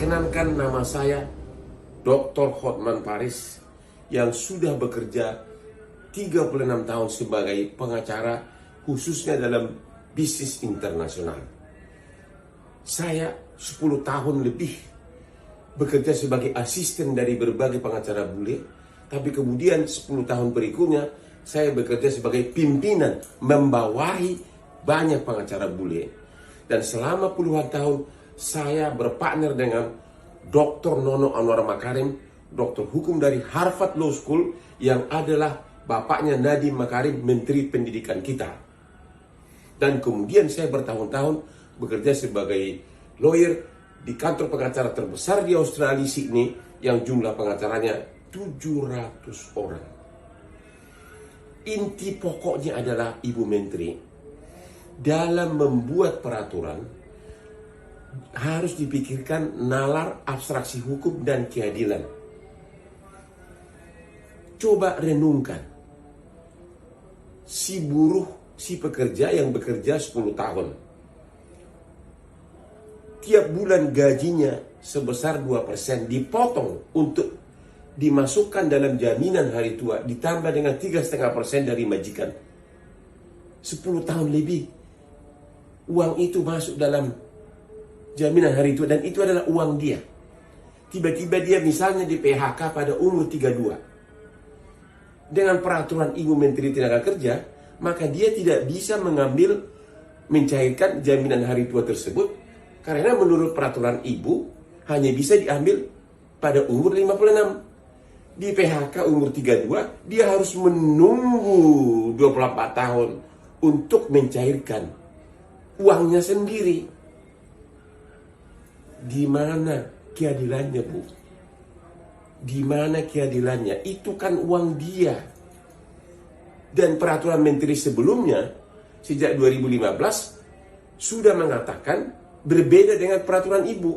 Perkenankan, nama saya Dr. Hotman Paris yang sudah bekerja 36 tahun sebagai pengacara khususnya dalam bisnis internasional. Saya 10 tahun lebih bekerja sebagai asisten dari berbagai pengacara bule, tapi kemudian 10 tahun berikutnya saya bekerja sebagai pimpinan membawahi banyak pengacara bule. Dan selama puluhan tahun saya berpartner dengan Dr. Nono Anwar Makarim, doktor hukum dari Harvard Law School yang adalah bapaknya Nadiem Makarim, Menteri Pendidikan kita. Dan kemudian saya bertahun-tahun bekerja sebagai lawyer di kantor pengacara terbesar di Australia, Sydney, yang jumlah pengacaranya 700 orang. Inti pokoknya adalah, Ibu Menteri, dalam membuat peraturan harus dipikirkan nalar abstraksi hukum dan keadilan. Coba renungkan, si buruh, si pekerja yang bekerja 10 tahun, tiap bulan gajinya sebesar 2% dipotong untuk dimasukkan dalam jaminan hari tua, ditambah dengan 3,5% dari majikan. 10 tahun lebih, uang itu masuk dalam jaminan hari tua, dan itu adalah uang dia. Tiba-tiba dia misalnya di PHK pada umur 32. Dengan peraturan Ibu Menteri Tenaga Kerja, maka dia tidak bisa mencairkan jaminan hari tua tersebut, karena menurut peraturan Ibu hanya bisa diambil pada umur 56. Di PHK umur 32, dia harus menunggu 24 tahun untuk mencairkan uangnya sendiri. Di mana keadilannya, Bu? Di mana keadilannya? Itu kan uang dia. Dan peraturan menteri sebelumnya, sejak 2015, sudah mengatakan berbeda dengan peraturan Ibu.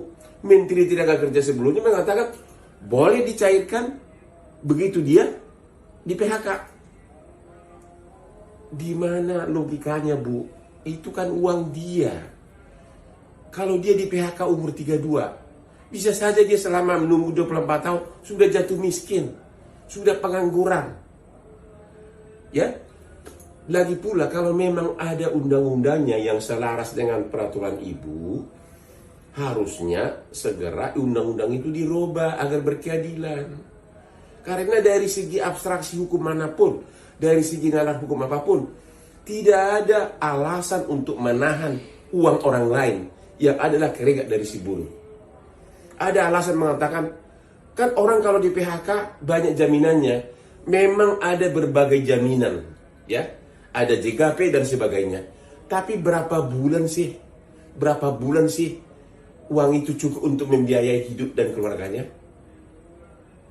Menteri Tenaga Kerja sebelumnya mengatakan boleh dicairkan begitu dia di PHK. Di mana logikanya, Bu? Itu kan uang dia. Kalau dia di PHK umur 32, bisa saja dia selama menunggu 24 tahun sudah jatuh miskin, sudah pengangguran. Ya, lagi pula kalau memang ada undang-undangnya yang selaras dengan peraturan Ibu, harusnya segera undang-undang itu dirubah agar berkeadilan. Karena dari segi abstraksi hukum manapun, dari segi nalar hukum apapun, tidak ada alasan untuk menahan uang orang lain yang adalah keringat dari si buruh. Ada alasan mengatakan, kan orang kalau di PHK banyak jaminannya. Memang ada berbagai jaminan, ya, ada JKP dan sebagainya. Tapi berapa bulan sih uang itu cukup untuk membiayai hidup dan keluarganya?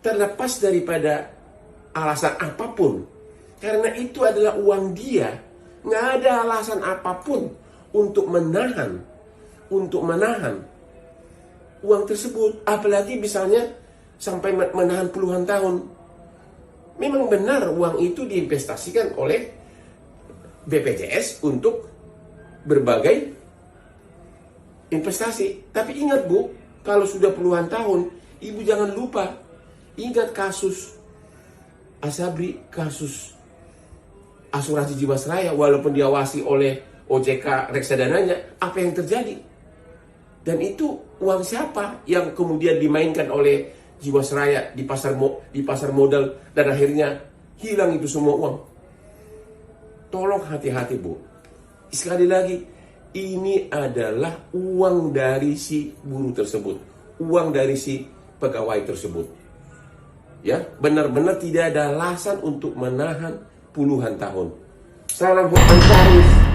Terlepas daripada alasan apapun, karena itu adalah uang dia, nggak ada alasan apapun untuk menahan uang tersebut. Apalagi misalnya sampai menahan puluhan tahun. Memang benar uang itu diinvestasikan oleh BPJS untuk berbagai investasi. Tapi ingat, Bu, kalau sudah puluhan tahun, Ibu jangan lupa, ingat kasus Asabri, kasus asuransi Jiwasraya, walaupun diawasi oleh OJK reksadananya, apa yang terjadi? Dan itu uang siapa yang kemudian dimainkan oleh Jiwasraya di pasar modal, dan akhirnya hilang itu semua uang. Tolong hati-hati, Bu. Sekali lagi, ini adalah uang dari si buruh tersebut, uang dari si pegawai tersebut. Ya, benar-benar tidak ada alasan untuk menahan puluhan tahun. Salam Hotman Paris.